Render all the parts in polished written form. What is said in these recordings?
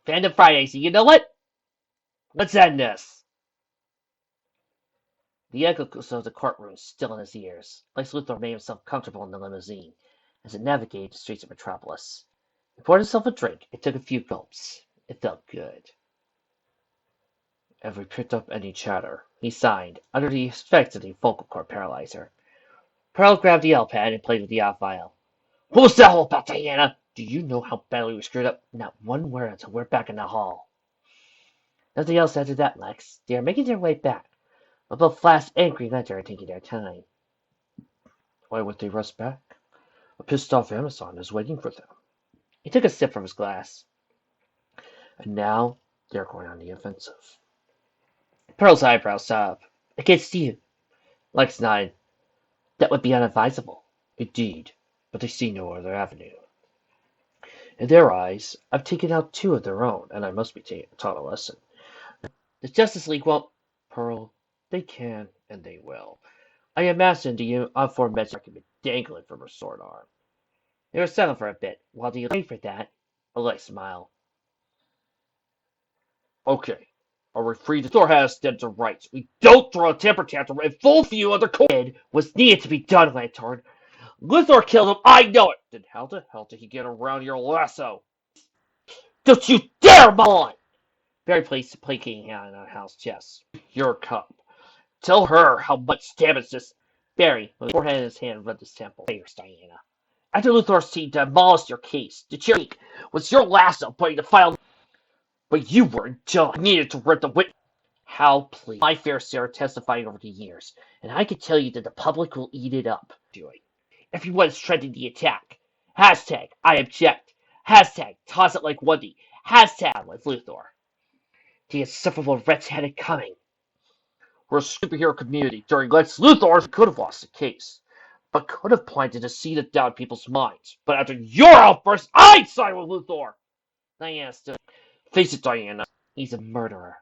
Fandom Friday, so you know what? Let's end this. The echoes of the courtroom still in his ears. Lex Luthor made himself comfortable in the limousine as it navigated the streets of Metropolis. He poured himself a drink and took a few gulps. It felt good. Have we picked up any chatter? He sighed, under the effects of the vocal cord paralyzer. Pearl grabbed the L-pad and played with the off vial. What was that all about, Diana? Do you know how badly we screwed up? Not one word until we're back in the hall. Nothing else after that, Lex. They are making their way back. But both Flash and Green Lantern are taking their time. Why would they rush back? A pissed-off Amazon is waiting for them. He took a sip from his glass. And now they're going on the offensive. Pearl's eyebrows shot up. Against you. Lex nodded. That would be unadvisable. Indeed, but they see no other avenue. In their eyes, I've taken out two of their own, and I must be taught a lesson. The Justice League won't. Pearl, they can, and they will. I imagine the aforementioned argument dangling from her sword arm. They were silent for a bit, while the wait for that. Lex smiled. Okay. Are we free to Thor has dental rights? We don't throw a temper tantrum in full view of the court. Was needed to be done, Lantern. Luthor killed him, I know it! Then how the hell did he get around your lasso? Don't you dare maul it! Barry placed a placating hand on Hal's chest. Your cup. Tell her how much damage this... Barry, with his forehead in his hand, rubbed his temple. Players, Diana. After Luthor's team demolished your case, the chair was your lasso putting the final... But you weren't done. I needed to rip the wit... Hal, please. My fair share testifying over the years, and I can tell you that the public will eat it up. Everyone is trending the attack. Hashtag, I object. Hashtag, toss it like Wendy. Hashtag, like Luthor. The insufferable wretch had it coming. We're a superhero community. During Lex Luthor, could have lost the case, but could have planted a seed of doubt in people's minds. But after your outburst, I'd side with Luthor. Diana stood. Face it, Diana. He's a murderer.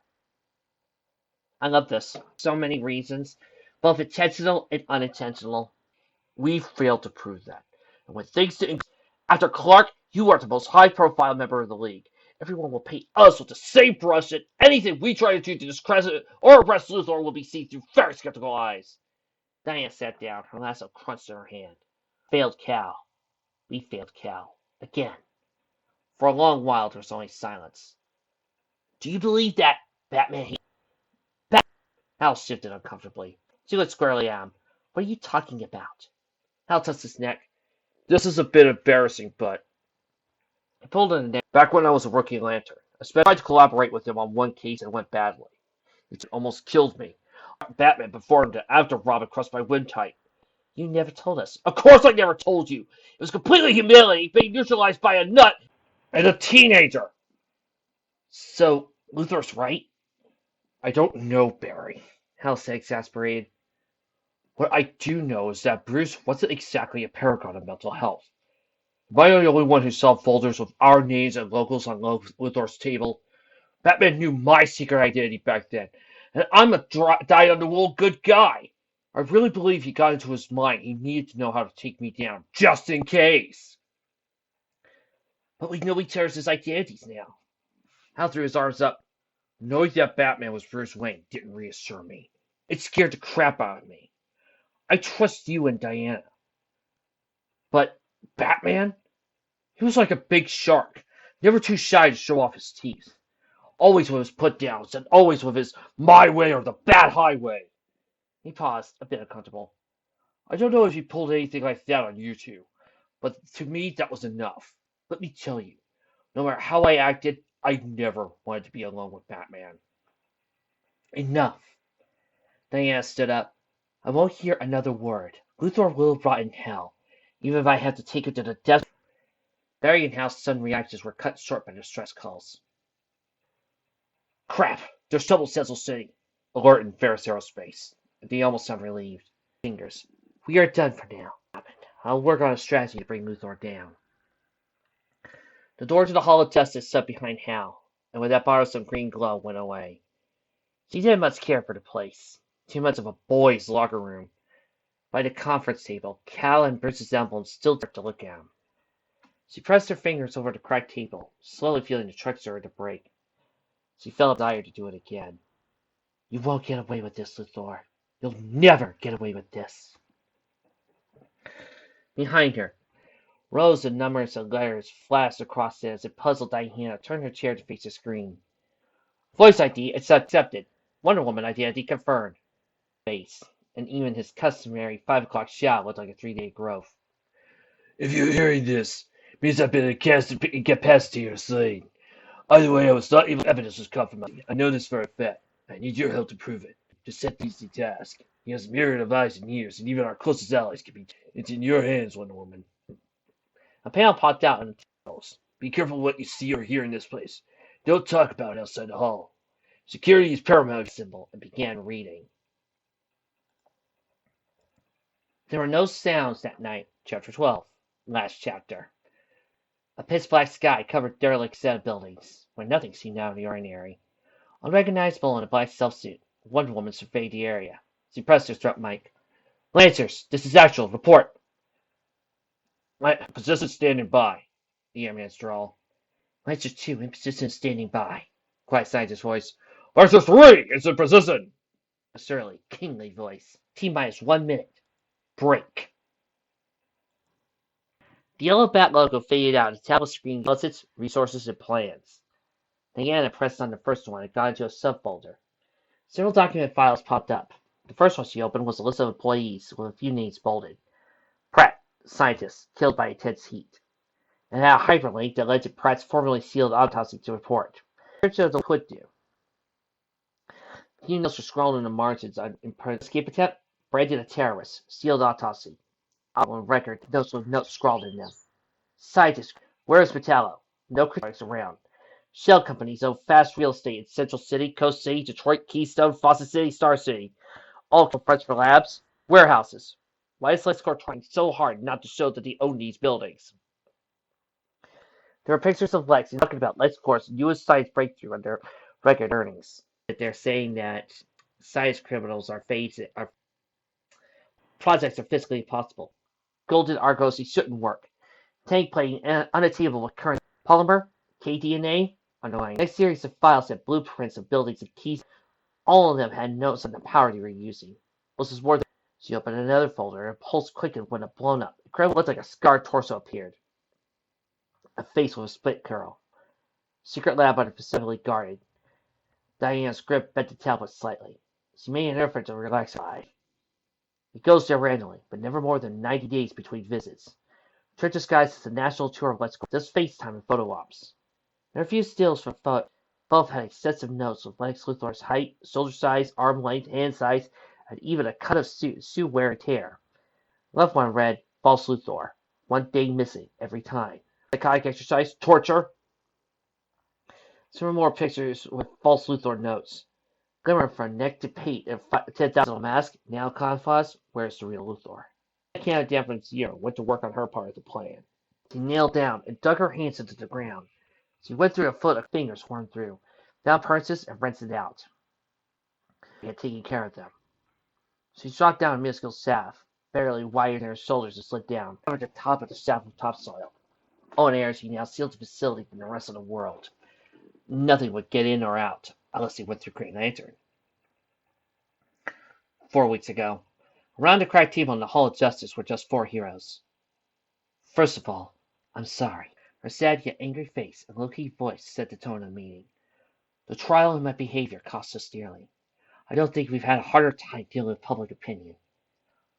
I love this. So many reasons, both intentional and unintentional. We failed to prove that. And when things didn't... After Clark, you are the most high-profile member of the League. Everyone will paint us with the same brush, and anything we try to do to discredit or arrest Luthor will be seen through very skeptical eyes. Diana sat down, her lasso crunched in her hand. Failed Cal. We failed Cal. Again. For a long while, there was only silence. Do you believe that, Batman? Hal shifted uncomfortably. She looked squarely at him. What are you talking about? Hal touched his neck. This is a bit embarrassing, but... He pulled in the neck. Back when I was a rookie Lantern, I tried to collaborate with him on one case and it went badly. It almost killed me. Batman performed it after Robin crushed my windpipe. You never told us. Of course I never told you. It was completely humiliating, being neutralized by a nut and a teenager. So, Luthor's right? I don't know, Barry. Hal said, exasperated. What I do know is that Bruce wasn't exactly a paragon of mental health. Am I the only one who saw folders with our names and logos on Luthor's table? Batman knew my secret identity back then, and I'm a dyed-on-the-wool good guy. I really believe he got into his mind he needed to know how to take me down, just in case. But we know each other's identities now. Hal threw his arms up. Knowing that Batman was Bruce Wayne didn't reassure me. It scared the crap out of me. I trust you and Diana. But Batman? He was like a big shark, never too shy to show off his teeth. Always with his put-downs, and always with his my way or the bad highway. He paused, a bit uncomfortable. I don't know if he pulled anything like that on you two, but to me that was enough. Let me tell you, no matter how I acted, I never wanted to be alone with Batman. Enough. Diana stood up. I won't hear another word. Luthor will rot in hell, even if I have to take him to the death. Barry and Hal's sudden reactions were cut short by distress calls. Crap! There's trouble Central City. Alert in Ferris Aerospace. They almost sound relieved. Fingers. We are done for now. I'll work on a strategy to bring Luthor down. The door to the Hall of Justice shut behind Hal, and with that bothersome green glow went away. She didn't much care for the place. Too much of a boys' locker room. By the conference table, Cal and Bruce's emblem still dared to look at him. She pressed her fingers over the cracked table, slowly feeling the trigger to break. She felt a desire to do it again. You won't get away with this, Luthor. You'll never get away with this. Behind her, rows of numbers of letters flashed across it as it puzzled Diana turned her chair to face the screen. Voice ID accepted. Wonder Woman identity confirmed. Face, and even his customary 5 o'clock shot looked like a 3-day growth. If you're hearing this, it means I've been cast to get past to your side. Either way, I was not able to evidence was compromised. I know this for a fact. I need your help to prove it. To set the easy task. He has a myriad of eyes and ears, and even our closest allies can be. It's in your hands, Wonder Woman. A panel popped out and Be careful what you see or hear in this place. Don't talk about it outside the hall. Security is paramount. symbol and began reading. There were no sounds that night. Chapter 12. Last chapter. A pitch-black sky covered derelict set of buildings, where nothing seemed out of the ordinary. Unrecognizable in a black self-suit, Wonder Woman surveyed the area. She pressed her throat mic. Lancers, this is actual. Report. My position standing by. The airman's drawl. Lancers 2 in position standing by. Quiet scientist's voice. Arthur 3 is in position. A surly, kingly voice. T-minus 1 minute. Break. The yellow bat logo faded out as the tablet screen its resources and plans. Diana pressed on the first one and got into a subfolder. Several document files popped up. The first one she opened was a list of employees with a few names bolded. Pratt, scientist, killed by intense heat. It had a hyperlink that led to Pratt's formerly sealed autopsy to report. Search of could do. Few notes were scrawled in the margins on escape attempt, branded a terrorist, sealed autopsy. On record, notes with notes scrawled in them. Scientist, where is Metallo? No critics around. Shell companies own fast real estate in Central City, Coast City, Detroit, Keystone, Fawcett City, Star City. All fronts for labs, warehouses. Why is LexCorp trying so hard not to show that they own these buildings? There are pictures of Lex talking about LexCorp's newest science breakthrough under record earnings. They're saying that science criminals are projects are physically impossible. Golden Argosy shouldn't work. Tank plating unattainable with current polymer, kDNA, underlying. Next series of files had blueprints of buildings and keys. All of them had notes on the power they were using. This was more than. She opened another folder and a pulse quickened when it blown up. Incredible looked like a scarred torso appeared. A face with a split curl. Secret lab under specifically guarded. Diana's grip bent the tablet slightly. She made an effort to relax her eye. It goes there randomly, but never more than 90 days between visits. Church disguised as a national tour of Let's Go. Just FaceTime and photo ops. There are a few stills from both had extensive notes with Lex Luthor's height, shoulder size, arm length, hand size, and even a cut of suit wear and tear. The left one read, False Luthor. 1 day missing every time. Psychotic exercise, torture. Some more pictures with False Luthor notes. Glimmer from neck to pate and 10,000 mask, now camouflage, where's the real Luthor? Canada Dampened Zero went to work on her part of the plan. She knelt down and dug her hands into the ground. She went through a foot of fingers worn through, down purses and rinsed it out. She had taken care of them. She shot down a minuscule shaft, barely wider than her shoulders, and slid down, covered the top of the shaft with topsoil. All in air, she now sealed the facility from the rest of the world. Nothing would get in or out, unless he went through Green Lantern. 4 weeks ago, around the cracked table in the Hall of Justice were just 4 heroes. First of all, I'm sorry. Her sad yet angry face and low-key voice set the tone of the meeting. The trial and my behavior cost us dearly. I don't think we've had a harder time dealing with public opinion.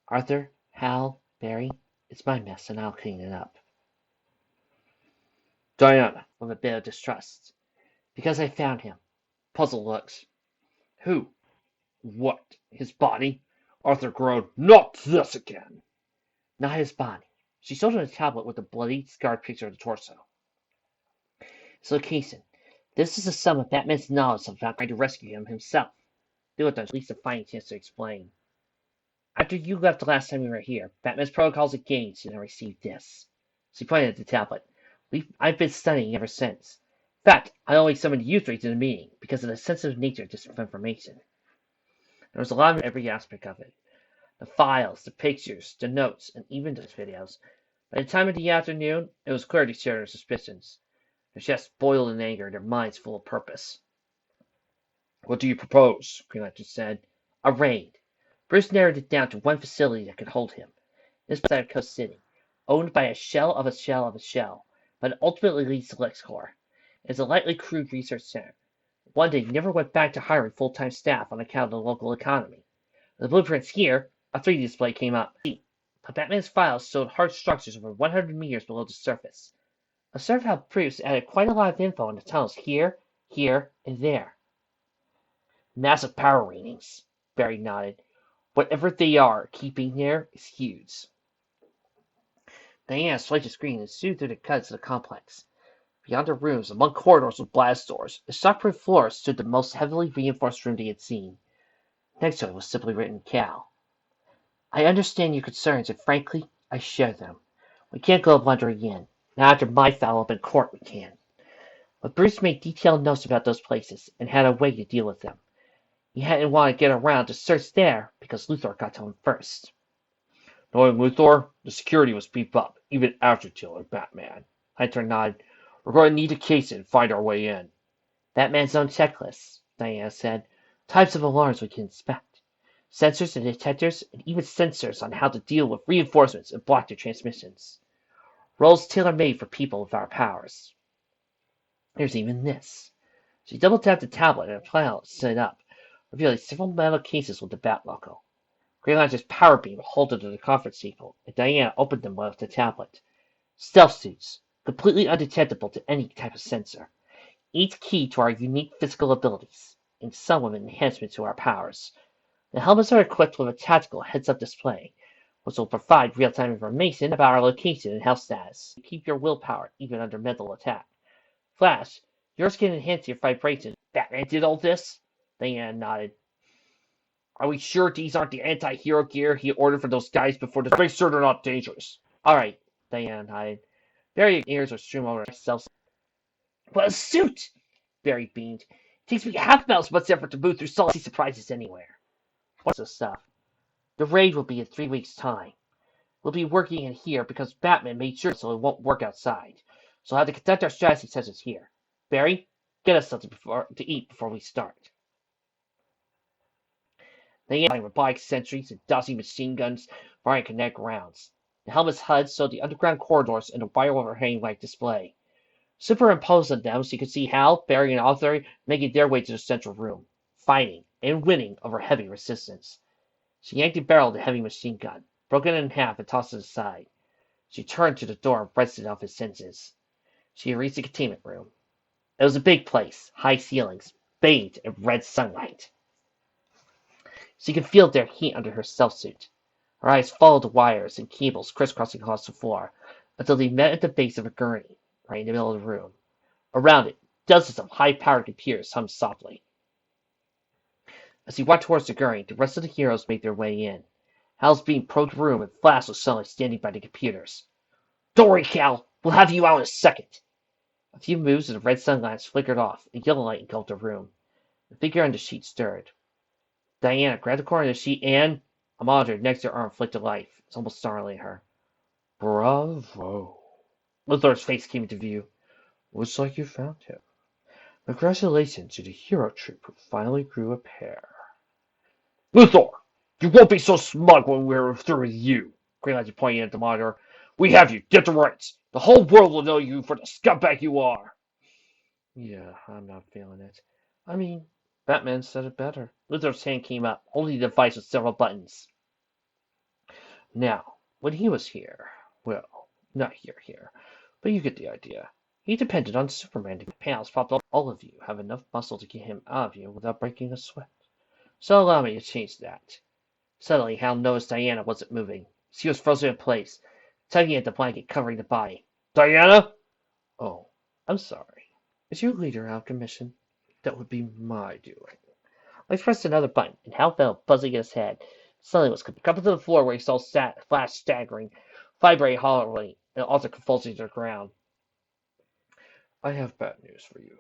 Arthur, Hal, Barry, it's my mess and I'll clean it up. Diana, with a bit of distrust. Because I found him. Puzzled looks. Who? What? His body? Arthur groaned. Not this again. Not his body. She showed him a tablet with a bloody, scarred picture of the torso. So, Kaysen, this is the sum of Batman's knowledge of trying to rescue him himself. Do it, at least a fighting chance to explain. After you left the last time we were here, Batman's protocols engaged and I received this. She pointed at the tablet. I've been studying ever since. In fact, I only summoned you 3 to the meeting because of the sensitive nature of this information. There was a lot of every aspect of it. The files, the pictures, the notes, and even the videos. By the time of the afternoon, it was clear to share their suspicions. Their chests boiled in anger, their minds full of purpose. "What do you propose?" Green Lantern said. "A raid." Bruce narrowed it down to one facility that could hold him. This was outside Coast City, owned by a shell of a shell of a shell, but ultimately leads to LexCorp. It's a lightly crewed research center. One day never went back to hiring full-time staff on account of the local economy. The blueprints here, a 3D display came up. But Batman's files showed hard structures over 100 meters below the surface. Observe how Bruce added quite a lot of info on the tunnels here, here, and there. Massive power readings, Barry nodded. Whatever they are, keeping there is huge. Diana swiped the screen and zoomed through the cuts of the complex. Beyond the rooms, among corridors with blast doors, the shockproof floor stood the most heavily reinforced room they had seen. Next to it was simply written Cal. "I understand your concerns, and frankly, I share them. We can't go wandering in. Not after my foul up in court we can." But Bruce made detailed notes about those places, and had a way to deal with them. He hadn't wanted to get around to search there, because Luthor got to him first. Knowing Luthor, the security was beefed up, even after killing Batman. Hunter nodded. We're going to need to case it and find our way in. "Batman's own checklist," Diana said. "Types of alarms we can inspect. Sensors and detectors, and even sensors on how to deal with reinforcements and block their transmissions. Roles tailor-made for people with our powers. There's even this." She double-tapped the tablet and a panel set up, revealing several metal cases with the Bat logo. Green Lantern's power beam halted to the conference table, and Diana opened them with the tablet. Stealth suits, completely undetectable to any type of sensor. Each key to our unique physical abilities, and some with enhancement to our powers. The helmets are equipped with a tactical heads-up display, which will provide real-time information about our location and health status. Keep your willpower even under mental attack. Flash, yours can enhance your vibration. Batman did all this? Diana nodded. Are we sure these aren't the anti-hero gear he ordered for those guys before the... Make sure they're not dangerous. All right, Diana nodded. Barry's ears were streaming over herself. But a suit! Barry beamed. It takes me half as much effort to move through solid surprises anywhere. What's the stuff? The raid will be in 3 weeks' time. We'll be working in here because Batman made sure so it won't work outside. So I'll have to conduct our strategy sessions here. Barry, get us something to eat before we start. They end robotic sentries and dozing machine guns firing kinetic rounds. The helmet's HUD showed the underground corridors and a wire overhanging like display. Superimposed on them so you could see Hal, Barry, and Arthur making their way to the central room, fighting and winning over heavy resistance. She yanked the barrel of the heavy machine gun, broke it in half, and tossed it aside. She turned to the door and rested off his senses. She reached the containment room. It was a big place, high ceilings, bathed in red sunlight. She could feel their heat under her self-suit. Her eyes followed the wires and cables crisscrossing across the floor until they met at the base of a gurney, right in the middle of the room. Around it, dozens of high-powered computers hummed softly. As he walked towards the gurney, the rest of the heroes made their way in. Hal's beam probed the room, and Flash was suddenly standing by the computers. "Don't worry, Cal. We'll have you out in a second." A few moves and the red sunlights flickered off, and yellow light engulfed the room. The figure on the sheet stirred. Diana grabbed the corner of the sheet and a monitor next to her arm flicked to life. It's almost startling her. Bravo. Luthor's face came into view. Looks like you found him. Congratulations to the hero troop who finally grew a pair. Luthor! You won't be so smug when we're through with you, Green Lantern pointed at the monitor. We have you. Get the rights. The whole world will know you for the scumbag you are. Yeah, I'm not feeling it. I mean, Batman said it better. Luthor's hand came up, holding the device with several buttons. Now, when he was here, well, not here, but you get the idea. He depended on Superman to get panels popped up. All of you have enough muscle to get him out of you without breaking a sweat. So allow me to change that. Suddenly, Hal noticed Diana wasn't moving. She was frozen in place, tugging at the blanket covering the body. Diana? Oh, I'm sorry. Is your leader out of commission? That would be my doing. I pressed another button, and Hal felt buzzing in his head. Suddenly was crumpled to the floor where he saw Flash staggering, vibrating hollowly, and also convulsing to the ground. I have bad news for you.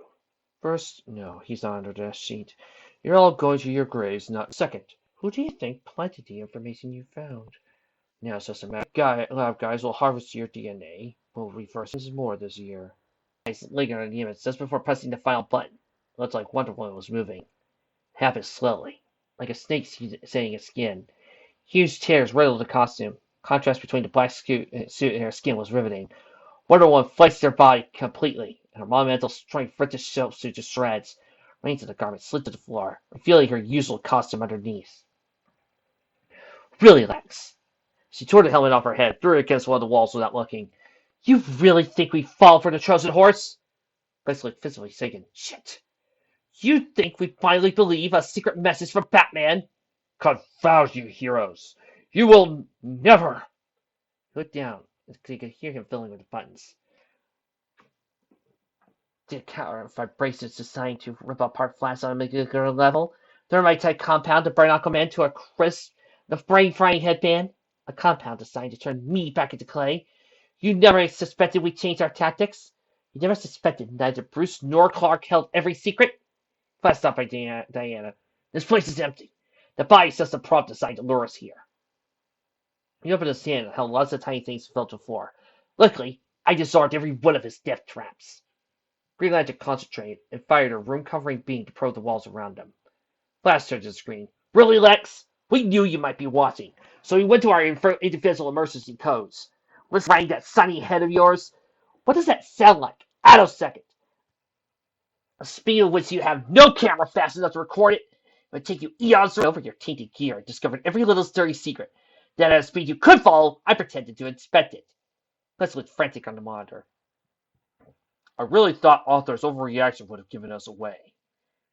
First, no, he's not under that sheet. You're all going to your graves, not second. Who do you think planted the information you found? Now it's just a matter. Lab guys will harvest your DNA. We'll reverse more this year. Nice linking on the image just before pressing the final button. It looked like Wonder Woman was moving. It happened slowly, like a snake shedding its skin. Huge tears riddled the costume. Contrast between the black suit and her skin was riveting. Wonder Woman flexed her body completely, and her monumental strength ripped the suit to shreds. Reins of the garment slid to the floor, revealing her usual costume underneath. Really, Lex? She tore the helmet off her head, threw it against one of the walls without looking. You really think we fall for the Trojan horse? Lex looked physically shaken. Shit. You think we finally believe a secret message from Batman? Confound you, heroes. You will never. He looked down, and he could hear him fiddling with the buttons. The counter vibrations designed to rip apart flats on a molecular level. Thermite-type compound to burn Aquaman to a crisp. The brain-frying headband. A compound designed to turn me back into clay. You never suspected we changed our tactics? You never suspected neither Bruce nor Clark held every secret? Fast up by Diana. This place is empty. The body's just a prop designed to lure us here. He opened his hand and held lots of tiny things fell to the floor. Luckily, I disarmed every one of his death traps. Green Lantern concentrated and fired a room-covering beam to probe the walls around him. Flash turned to the screen. Really, Lex? We knew you might be watching, so we went to our individual emergency codes. Let's find that sunny head of yours. What does that sound like? Attosecond. A speed at which you have no camera fast enough to record it. It would take you eons over your tainted gear and discovered every little dirty secret. Then at a speed you could follow, I pretended to inspect it. Lex looked frantic on the monitor. I really thought Arthur's overreaction would have given us away.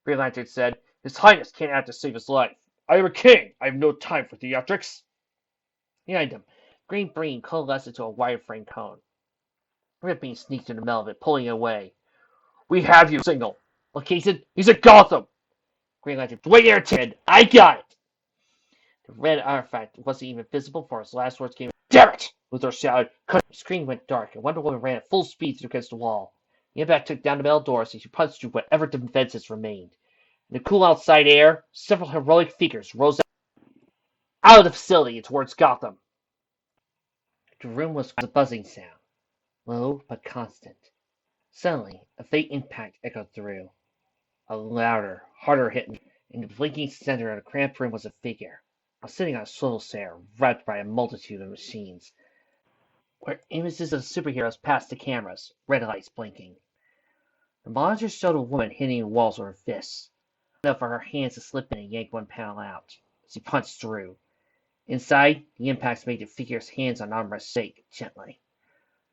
Green Lantern said, His Highness can't act to save his life. I am a king. I have no time for theatrics. Behind him, green beam coalesced into a wireframe cone. Red beam sneaked in the middle of it, pulling it away. We have you, signal. Location, he's at Gotham. Green Lantern, wait there, Ted. I got it. The red artifact wasn't even visible before his last words came. Damn it! Luthor shouted. The screen went dark, and Wonder Woman ran at full speed through against the wall. The impact took down the metal doors, and she punched through whatever defenses remained. In the cool outside air, several heroic figures rose out of the facility and towards Gotham. The room was a buzzing sound, low but constant. Suddenly, a faint impact echoed through. A louder, harder hit, in the blinking center of the cramped room was a figure. I was sitting on a swivel chair, wrapped by a multitude of machines, where images of superheroes passed the cameras, red lights blinking. The monitor showed a woman hitting the walls with her fists, enough for her hands to slip in and yank one panel out. She punched through. Inside, the impacts made the figure's hands and arms shake gently.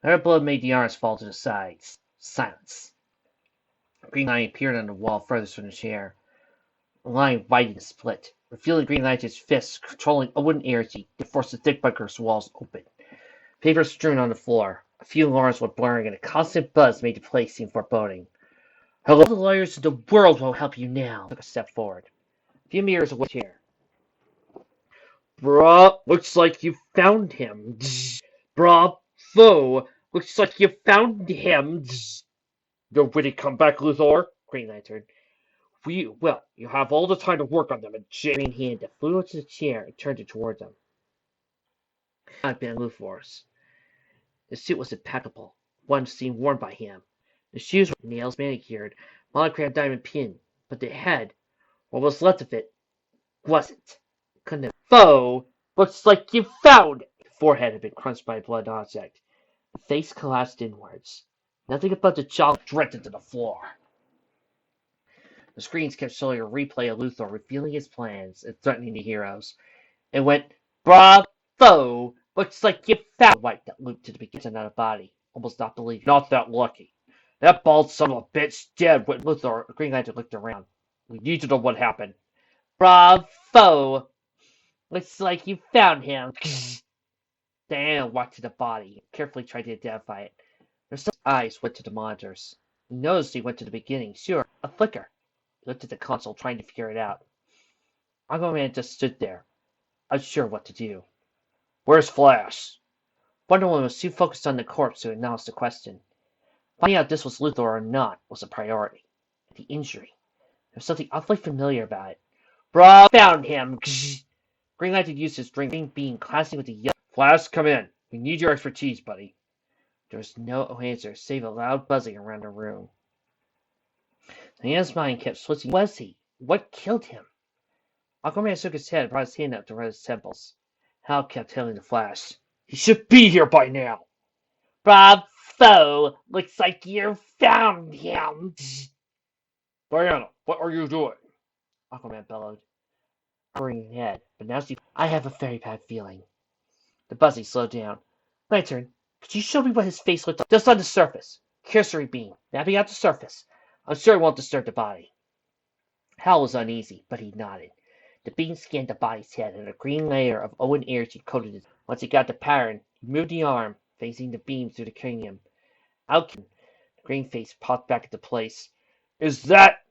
Her blow made the arms fall to the sides. Silence. Green Lantern appeared on the wall furthest from the chair. The line widened and split, revealing Green Lantern's fists controlling a wooden air sheet that forced the thick bunker's walls open. Papers strewn on the floor. A few alarms were blaring, and a constant buzz made the place seem foreboding. Hello, the lawyers in the world will help you now. Took a step forward. A few meters away from the chair. Looks like you found him. Bravo! Looks like you found him. No witty comeback, Luthor. Green Lantern. You have all the time to work on them. And Green hand that flew into the chair and turned it towards him. I've been Luthor's. The suit was impeccable, one seen worn by him. The shoes were nails manicured, monogrammed diamond pin, but the head, what was left of it, wasn't. Couldn't have. Foe! Looks like you found it! The forehead had been crunched by a blood object. The face collapsed inwards. Nothing about the jaw drifted to the floor. The screens kept showing a replay of Luthor revealing his plans and threatening the heroes. It went, Bravo! Looks like you found the wipe that looped to the beginning of the body, almost not believing. Not that lucky. That bald son of a bitch dead when Luthor, Green Lantern looked around. We need to know what happened. Bravo! Looks like you found him. Diana walked to the body, carefully tried to identify it. Her son's eyes went to the monitors. He noticed he went to the beginning. Sure, a flicker. He looked at the console, trying to figure it out. Aquaman just stood there, unsure what to do. Where's Flash? Wonder Woman was too focused on the corpse to acknowledge the question. Finding out if this was Luthor or not was a priority. The injury. There was something awfully familiar about it. Found him! Green Lantern used his green beam clashing with the yellow Flash, come in. We need your expertise, buddy. There was no answer, save a loud buzzing around the room. Diana's mind kept switching. Who was he? What killed him? Aquaman shook his head and brought his hand up to rub his temples. Hal kept telling the Flash, "He should be here by now." "Bravo! Looks like you found him." Diana, what are you doing? Aquaman bellowed, covering his head, but now she. "I have a very bad feeling." The buzzing slowed down. "Lantern, could you show me what his face looked like? Just on the surface. Cursory beam, mapping out the surface. I'm sure it won't disturb the body." Hal was uneasy, but he nodded. The beam scanned the body's head, and a green layer of Owen energy coated it. Once he got the pattern, he moved the arm, facing the beam through the cranium. Out came the green face popped back into place. Is that...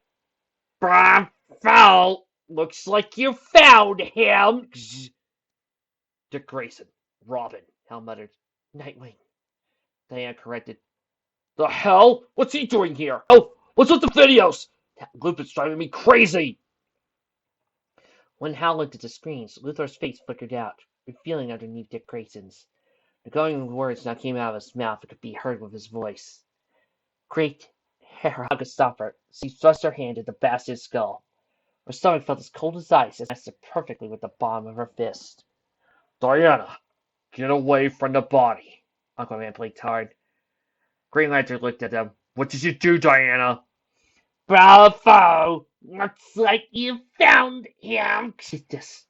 "Bravo! Looks like you found him." Dick Grayson. Robin. Hal muttered. "Nightwing," Diana corrected. The hell? What's he doing here? Oh, what's with the videos? That loop is driving me crazy. When Hal looked at the screens, Luthor's face flickered out, revealing underneath Dick Grayson's. The glowing words now came out of his mouth and could be heard with his voice. "Great Herr Hagelstopper," she thrust her hand at the bastard's skull. Her stomach felt as cold as ice as it matched perfectly with the palm of her fist. Diana, get away from the body. Aquaman blinked hard. Green Lantern looked at them. What did you do, Diana? "Bravo! Looks like you found him." "This."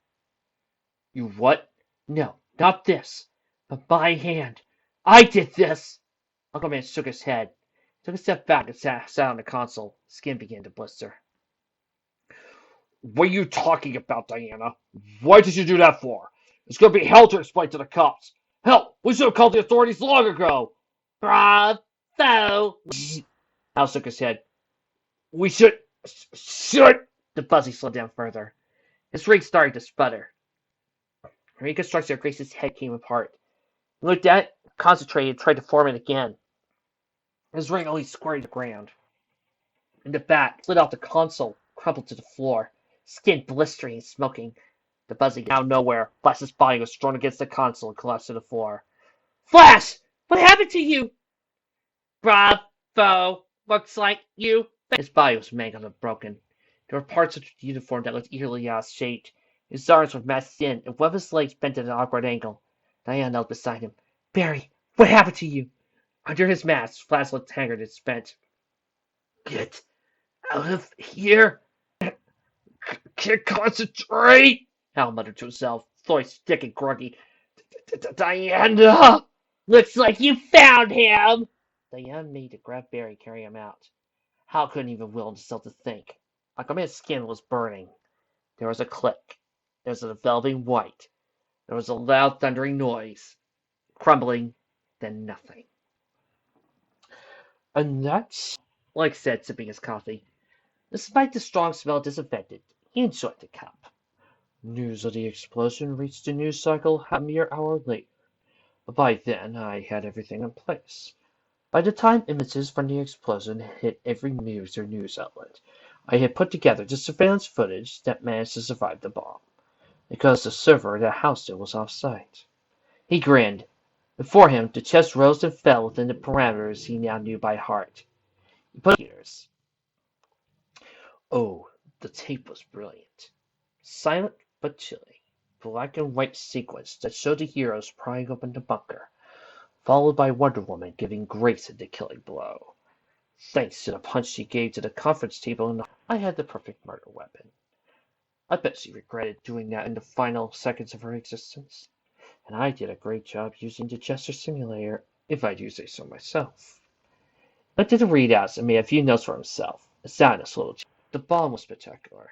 You what? "No, not this. But my hand. I did this." Aquaman shook his head, took a step back, and sat on the console. His skin began to blister. What are you talking about, Diana? Why did you do that for? It's going to be hell to explain to the cops. Hell, we should have called the authorities long ago. "Bravo!" Hal shook his head. We should... The buzzing slowed down further. His ring started to sputter. The reconstruction of Grace's head came apart. He looked at it, concentrated, and tried to form it again. His ring only squirted to the ground. And the bat slid off the console, crumpled to the floor, skin blistering and smoking. The buzzing came out of nowhere. Flash's body was thrown against the console and collapsed to the floor. "Flash! What happened to you?" "Bravo! Looks like you..." His body was mangled and broken. There were parts of the uniform that looked eerily out-shaped. His arms were mashed in, and one of his legs bent at an awkward angle. Diana knelt beside him. "Barry, what happened to you?" Under his mask, Flash looked haggard and spent. Get out of here. Can't concentrate. Hal muttered to himself, voice thick and groggy. Diana! "Looks like you found him." Diana made to grab Barry and carry him out. Hal couldn't even will himself to think. Aquaman's skin was burning. There was a click. There was a developing white. There was a loud thundering noise. Crumbling, then nothing. "And that's," Lex said, sipping his coffee. Despite the strong smell of disinfectant, he enjoyed the cup. News of the explosion reached the news cycle a mere hour later. By then, I had everything in place. By the time images from the explosion hit every major news outlet, I had put together the surveillance footage that managed to survive the bomb, because the server that housed it was off-site. He grinned. Before him, the chest rose and fell within the parameters he now knew by heart. He put on ears. Oh, the tape was brilliant. Silent but chilly. Black and white sequence that showed the heroes prying open the bunker, followed by Wonder Woman giving Grayson the killing blow. Thanks to the punch she gave to the conference table, I had the perfect murder weapon. I bet she regretted doing that in the final seconds of her existence. And I did a great job using the gesture simulator, if I do say so myself. He looked at the readouts and made a few notes for himself. It sounded a little. The bomb was spectacular,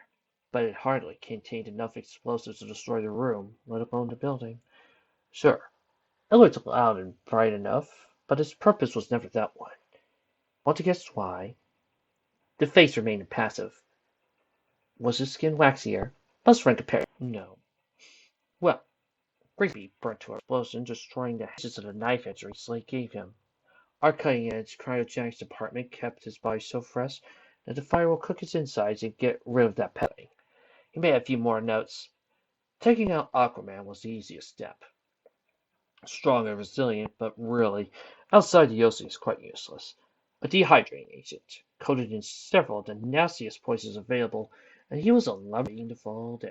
but it hardly contained enough explosives to destroy the room, let alone the building. Sure, it looked loud and bright enough, but its purpose was never that one. Want to guess why? The face remained impassive. Was his skin waxier? Buzz ran compared. No. Well, Grigsby burnt to an explosion, destroying the hatches of the knife edge Slate gave him. Our cutting-edge cryogenics department kept his body so fresh that the fire will cook his insides and get rid of that petting. He made a few more notes. Taking out Aquaman was the easiest step. Strong and resilient, but really, outside the ocean is quite useless. A dehydrating agent, coated in several of the nastiest poisons available, and he was waiting to fall down.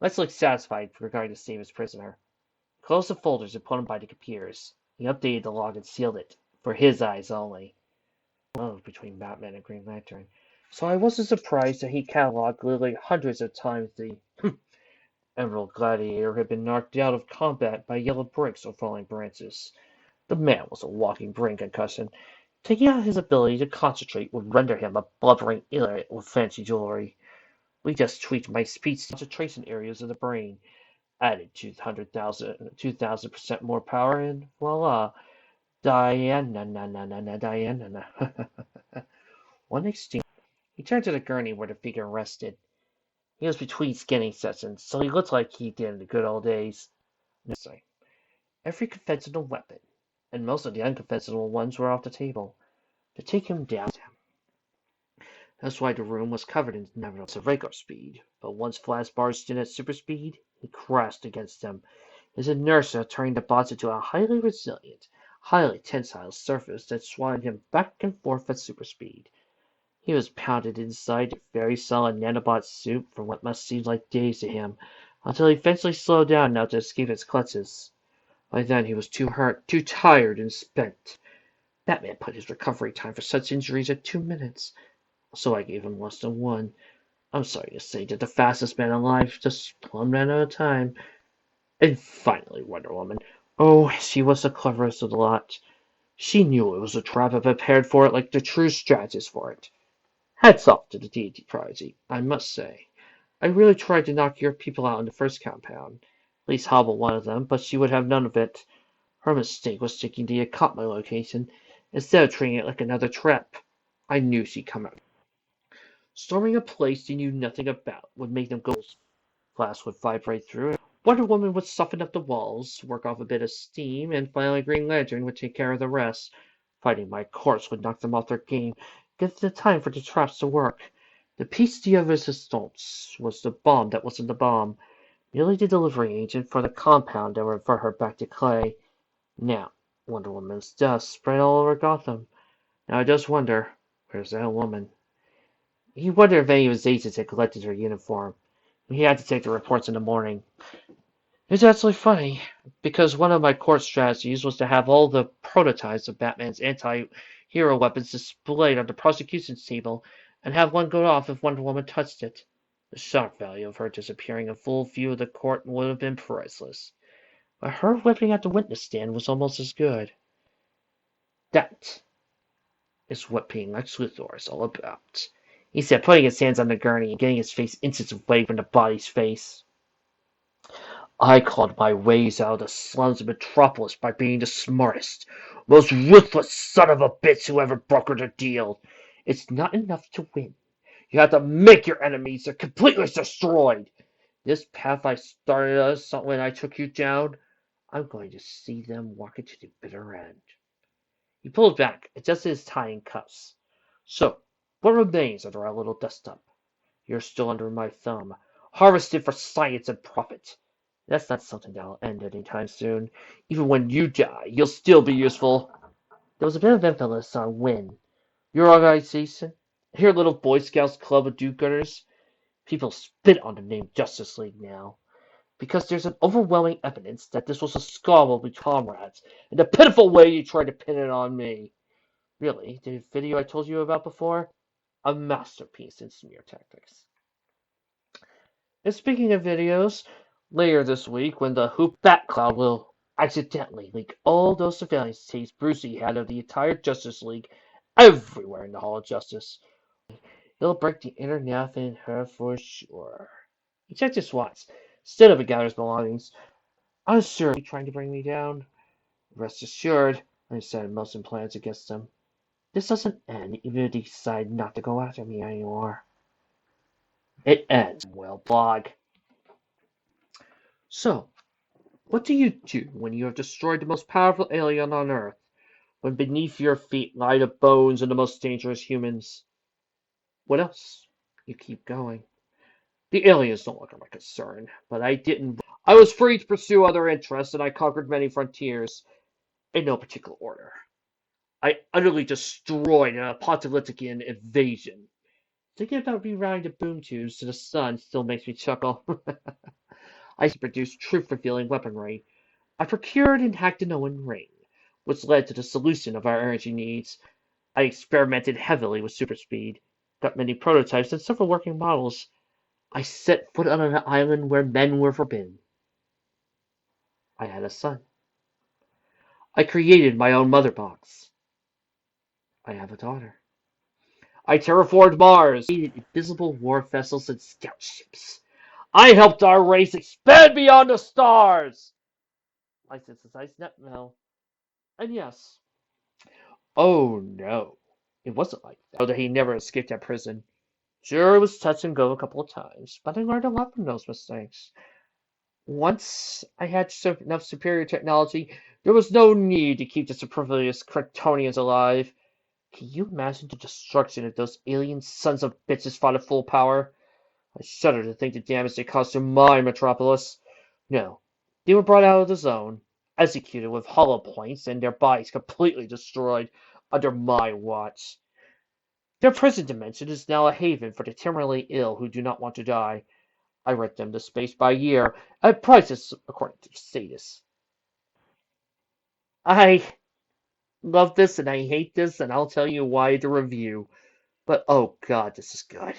Lex looked satisfied regarding to save his prisoner. He closed the folders and put them by the computers. He updated the log and sealed it, for his eyes only. Love between Batman and Green Lantern. So I wasn't surprised that he cataloged literally hundreds of times the Emerald Gladiator had been knocked out of combat by yellow bricks or falling branches. The man was a walking brain concussion. Taking out his ability to concentrate would render him a blubbering idiot with fancy jewelry. We just tweaked my speech concentration areas of the brain, added 2,000% more power, and voila, Diana, na, na, na, na, Diana. Na. One exchange. He turned to the gurney where the figure rested. He was between scanning sessions, so he looked like he did in the good old days. Every conventional weapon, and most of the unconventional ones were off the table, to take him down. That's why the room was covered in nevertheless of regular speed, but once Flash barged in at super speed, he crashed against them, his inertia turning the bots into a highly resilient, highly tensile surface that swung him back and forth at super speed. He was pounded inside a very solid nanobot suit for what must seem like days to him, until he eventually slowed down enough to escape its clutches. By then he was too hurt, too tired, and spent. Batman put his recovery time for such injuries at 2 minutes, so I gave him less than one. I'm sorry to say that the fastest man alive just plumb ran out of time. And finally, Wonder Woman. Oh, she was the cleverest of the lot. She knew it was a trap and prepared for it like the true strategist for it. Hats off to the deity prodigy, I must say. I really tried to knock your people out in the first compound. At least hobble one of them, but she would have none of it. Her mistake was thinking the accompaniment location, instead of treating it like another trap. I knew she'd come out. Storming a place you knew nothing about would make them go. Glass would vibrate through it. Wonder Woman would soften up the walls, work off a bit of steam, and finally Green Lantern would take care of the rest. Fighting my corpse would knock them off their game, give the time for the traps to work. The piece de resistance was the bomb that wasn't the bomb, merely the delivery agent for the compound that would revert her back to clay. Now, Wonder Woman's dust spread all over Gotham. Now I just wonder, where's that woman? He wondered if any of his agents had collected her uniform. He had to take the reports in the morning. It's actually funny, because one of my court strategies was to have all the prototypes of Batman's anti-hero weapons displayed on the prosecution's table, and have one go off if Wonder Woman touched it. The shock value of her disappearing in full view of the court would have been priceless. But her whipping at the witness stand was almost as good. That is what being Lex Luthor is all about, he said, putting his hands on the gurney and getting his face inches away from the body's face. I called my ways out of the slums of Metropolis by being the smartest, most ruthless son of a bitch who ever brokered a deal. It's not enough to win. You have to make your enemies completely destroyed. This path I started us when I took you down, I'm going to see them walk into the bitter end. He pulled back, adjusted his tie and cuffs. So, what remains after our little dust-up? You're still under my thumb, harvested for science and profit. That's not something that'll end anytime soon. Even when you die, you'll still be useful. There was a bit of emphasis on win. Your organization, your little Boy Scouts club of do-gooders, people spit on the name Justice League now, because there's an overwhelming evidence that this was a squabble between comrades, and the pitiful way you tried to pin it on me. Really, the video I told you about before? A masterpiece in smear tactics. And speaking of videos, later this week, when the Hoop Bat Cloud will accidentally leak all those surveillance tapes Brucey had of the entire Justice League everywhere in the Hall of Justice, it'll break the internet in her for sure. He checked his watch. Instead of gather his belongings, I was sure he was trying to bring me down. Rest assured, I set most plans against him. This doesn't end even if they decide not to go after me anymore. It ends. Well, blog. So, what do you do when you have destroyed the most powerful alien on Earth? When beneath your feet lie the bones of the most dangerous humans? What else? You keep going. The aliens no longer my concern, but I didn't. I was free to pursue other interests, and I conquered many frontiers, in no particular order. I utterly destroyed an apocalyptic invasion. Thinking about rerouting the boom tubes to the sun still makes me chuckle. I produced truth-revealing weaponry. I procured and hacked an Owen ring, which led to the solution of our energy needs. I experimented heavily with superspeed, got many prototypes and several working models. I set foot on an island where men were forbidden. I had a son. I created my own mother box. I have a daughter. I terraformed Mars, created invisible war vessels and scout ships. I helped our race expand beyond the stars. I synthesized NetMail. And yes, oh no, it wasn't like that. Although he never escaped that prison. Sure, it was touch and go a couple of times, but I learned a lot from those mistakes. Once I had enough superior technology, there was no need to keep the superfluous Kryptonians alive. Can you imagine the destruction if those alien sons of bitches fought at full power? I shudder to think the damage they caused to my metropolis. No, they were brought out of the zone, executed with hollow points, and their bodies completely destroyed under my watch. Their prison dimension is now a haven for the terminally ill who do not want to die. I rent them the space by year, at prices according to status. I love this and I hate this, and I'll tell you why in the review. But oh god, this is good.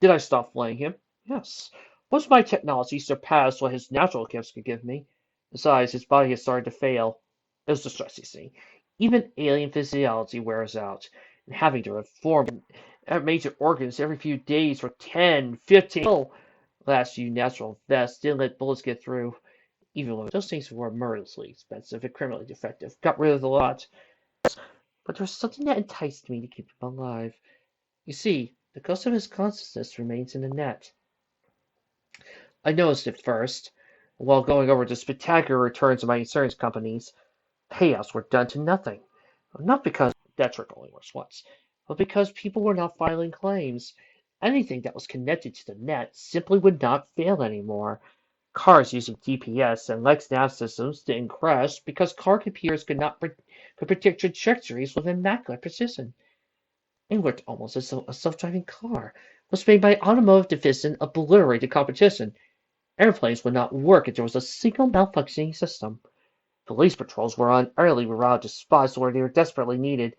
Did I stop flaying him? Yes. Once my technology surpassed what his natural gifts could give me. Besides, his body had started to fail. It was distressing, see. Even alien physiology wears out, and having to reform major organs every few days for 10, 15. Last few natural vests didn't let bullets get through. Even when those things were murderously expensive and criminally defective. Got rid of the lot. But there was something that enticed me to keep him alive. You see, the ghost of his consciousness remains in the net. I noticed it first, while going over the spectacular returns of my insurance companies. Payouts were done to nothing. Not because that trick only works once, but because people were not filing claims. Anything that was connected to the net simply would not fail anymore. Cars using GPS and Lex nav systems didn't crash because car computers could predict trajectories with immaculate precision. It worked almost as though a self-driving car was made by automotive division obliterated competition. Airplanes would not work if there was a single malfunctioning system. Police patrols were on early rerouted to spots where they were desperately needed.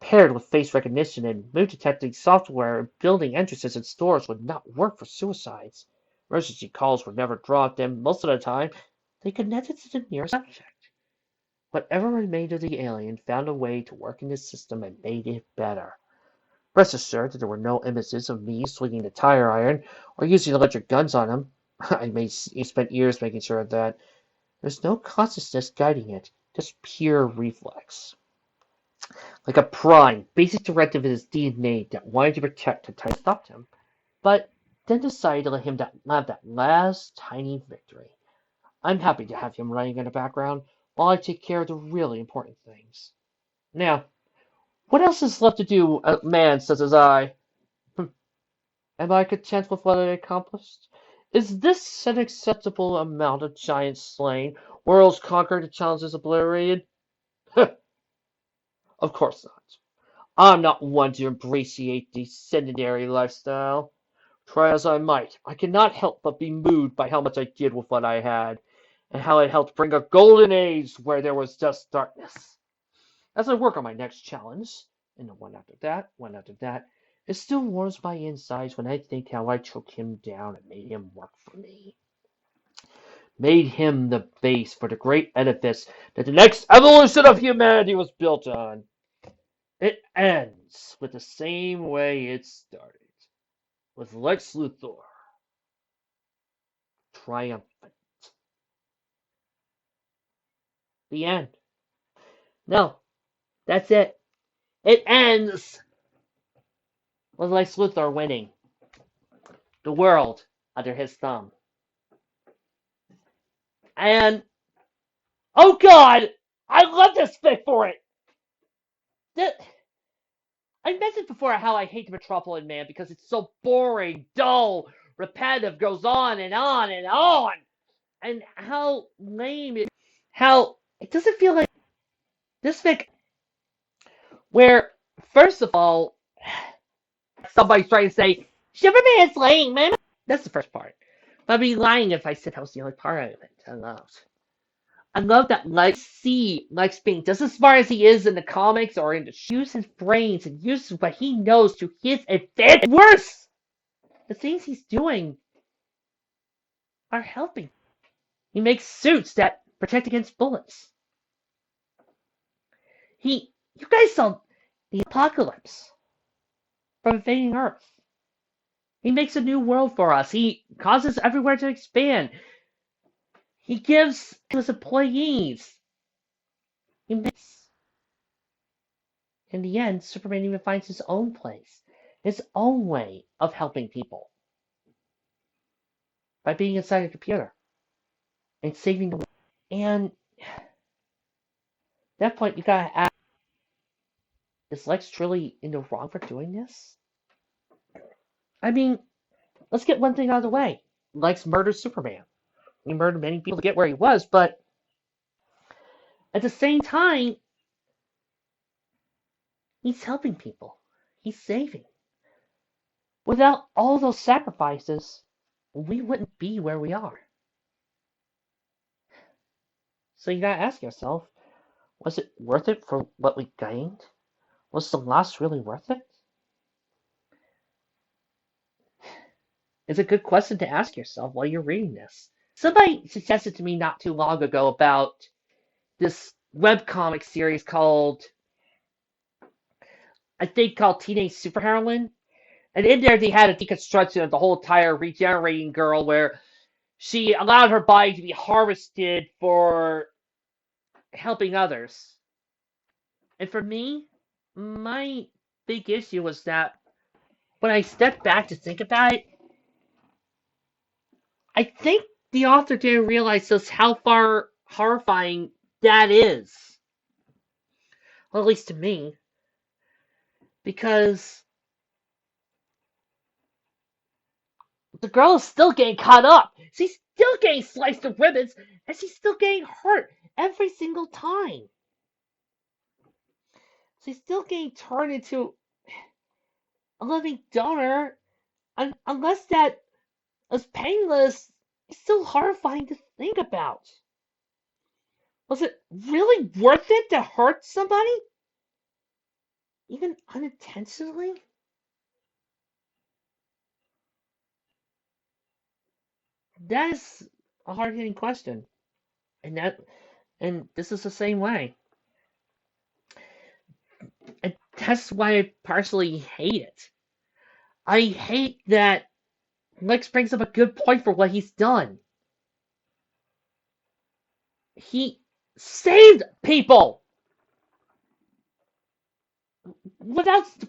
Paired with face recognition and mood detecting software, building entrances in stores would not work for suicides. Emergency calls were never dropped, and most of the time, they connected to the nearest object. Whatever remained of the alien found a way to work in the system and made it better. Rest assured that there were no images of me swinging the tire iron or using electric guns on him. Spent years making sure of that. There's no consciousness guiding it, just pure reflex. Like a prime, basic directive in his DNA that wanted to protect until I stopped him, but then decided to let him have that last tiny victory. I'm happy to have him running in the background while I take care of the really important things. Now, what else is left to do, a man such as I? Am I content with what I accomplished? Is this an acceptable amount of giants slain, worlds conquered, and challenges obliterated? Of course not. I'm not one to embraciate the sedentary lifestyle. Try as I might, I cannot help but be moved by how much I did with what I had, and how it helped bring a golden age where there was just darkness. As I work on my next challenge, and the one after that, it still warms my insides when I think how I took him down and made him work for me. Made him the base for the great edifice that the next evolution of humanity was built on. It ends with the same way it started, with Lex Luthor, triumphant. The end. No, that's it. It ends with Lex Luthor winning the world under his thumb. And, oh god, I love this fic for it. I mentioned before how I hate the Metropolitan Man because it's so boring, dull, repetitive, goes on and on and on. And how lame it, how it doesn't feel like this fic, where, first of all, somebody's trying to say, Superman's lame, man. That's the first part. But I'd be lying if I said that was the only part of it I loved. I love that Lex being just as smart as he is in the comics or in the use his brains and use what he knows to his advantage. Worse! The things he's doing are helping. He makes suits that protect against bullets. You guys saw the apocalypse from invading Earth. He makes a new world for us. He causes everywhere to expand. He gives his employees. He makes. In the end, Superman even finds his own place, his own way of helping people by being inside a computer and saving the world. And at that point, you gotta ask, is Lex truly in the wrong for doing this? I mean, let's get one thing out of the way. Lex murdered Superman. He murdered many people to get where he was, but at the same time, he's helping people. He's saving. Without all those sacrifices, we wouldn't be where we are. So you gotta ask yourself, was it worth it for what we gained? Was the loss really worth it? It's a good question to ask yourself while you're reading this. Somebody suggested to me not too long ago about this webcomic series called, I think called Teenage Superheroine. And in there they had a deconstruction of the whole entire regenerating girl where she allowed her body to be harvested for helping others. And for me, my big issue was that when I stepped back to think about it, I think the author didn't realize just how far horrifying that is. Well, at least to me. Because the girl is still getting caught up. She's still getting sliced to ribbons, and she's still getting hurt every single time. She's still getting turned into a living donor, unless that is painless. It's still horrifying to think about. Was it really worth it to hurt somebody? Even unintentionally? That is a hard-hitting question. And this is the same way. And that's why I personally hate it. I hate that Lex brings up a good point for what he's done. He saved people!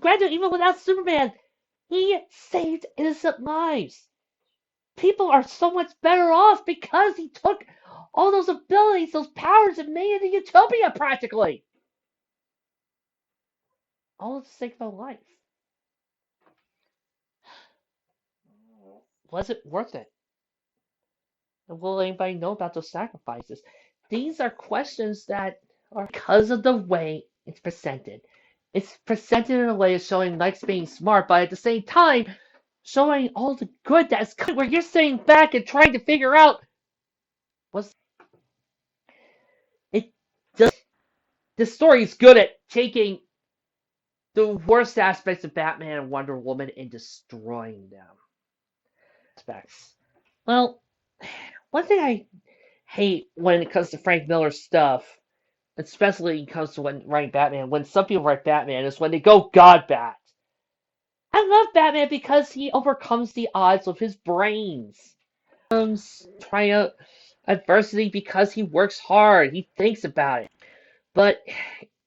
Granted, even without Superman, he saved innocent lives. People are so much better off because he took all those abilities, those powers, and made it a utopia practically. All for the sake of a life. Was it worth it? And will anybody know about those sacrifices? These are questions that are because of the way it's presented. It's presented in a way of showing Lex being smart, but at the same time, showing all the good that's coming, where you're sitting back and trying to figure out was it does the story is good at taking the worst aspects of Batman and Wonder Woman and destroying them. Aspects. Well, one thing I hate when it comes to Frank Miller's stuff, especially when it comes to when writing Batman, when some people write Batman, is when they go God Bat. I love Batman because he overcomes the odds with his brains. Triumph adversity because he works hard, he thinks about it. But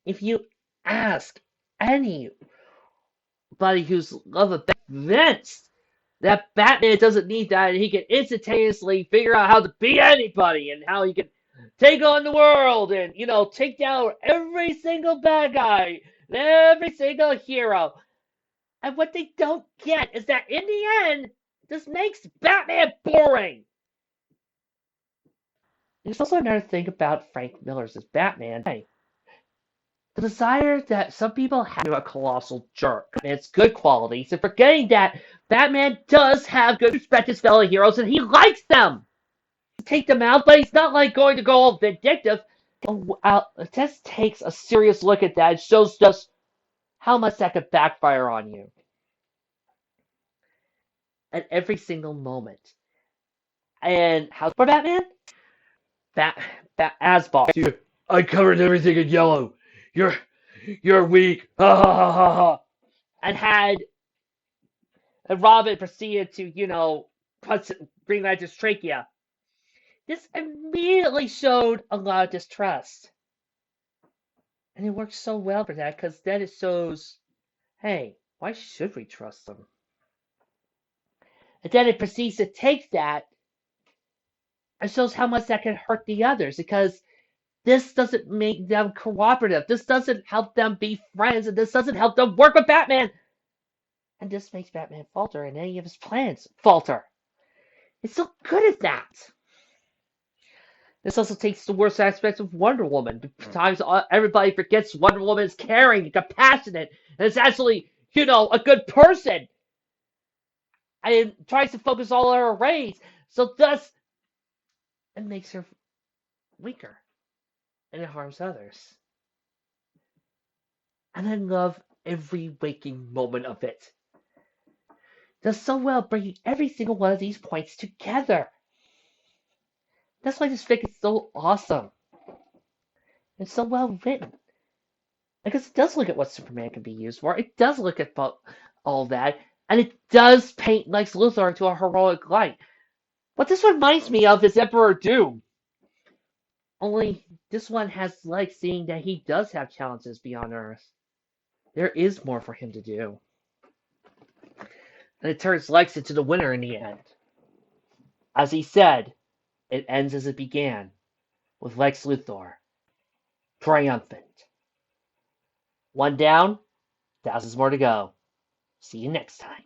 if you ask anybody who's love a convinced that Batman doesn't need that and he can instantaneously figure out how to beat anybody and how he can take on the world and, take down every single bad guy and every single hero. And what they don't get is that in the end, This makes Batman boring. There's also another thing about Frank Miller's as Batman. Hey, the desire that some people have to a colossal jerk. And its good qualities, and forgetting that Batman does have good respect his fellow heroes and he likes them. Take them out, but he's not like going to go all vindictive. It just takes a serious look at that. It shows just how much that could backfire on you at every single moment. And how for Batman? Bat Asball. I covered everything in yellow. You're weak. Ha ha ha ha ha. And had Robin proceeded to, punch Green Lantern's trachea. This immediately showed a lot of distrust. And it works so well for that, because then it shows, hey, why should we trust them? And then it proceeds to take that and shows how much that can hurt the others, because this doesn't make them cooperative. This doesn't help them be friends, and this doesn't help them work with Batman. And this makes Batman falter, and any of his plans falter. It's so good at that. This also takes the worst aspects of Wonder Woman. Times everybody forgets Wonder Woman is caring and compassionate, and is actually, a good person. And tries to focus all her rays. So thus, it makes her weaker. And it harms others. And I love every waking moment of it. Does so well bringing every single one of these points together. That's why this fic is so awesome. It's so well written. Because it does look at what Superman can be used for. It does look at all that. And it does paint Lex Luthor into a heroic light. What this reminds me of is Emperor Doom. Only this one has Lex seeing that he does have challenges beyond Earth. There is more for him to do. And it turns Lex into the winner in the end. As he said, it ends as it began, with Lex Luthor, triumphant. One down, thousands more to go. See you next time.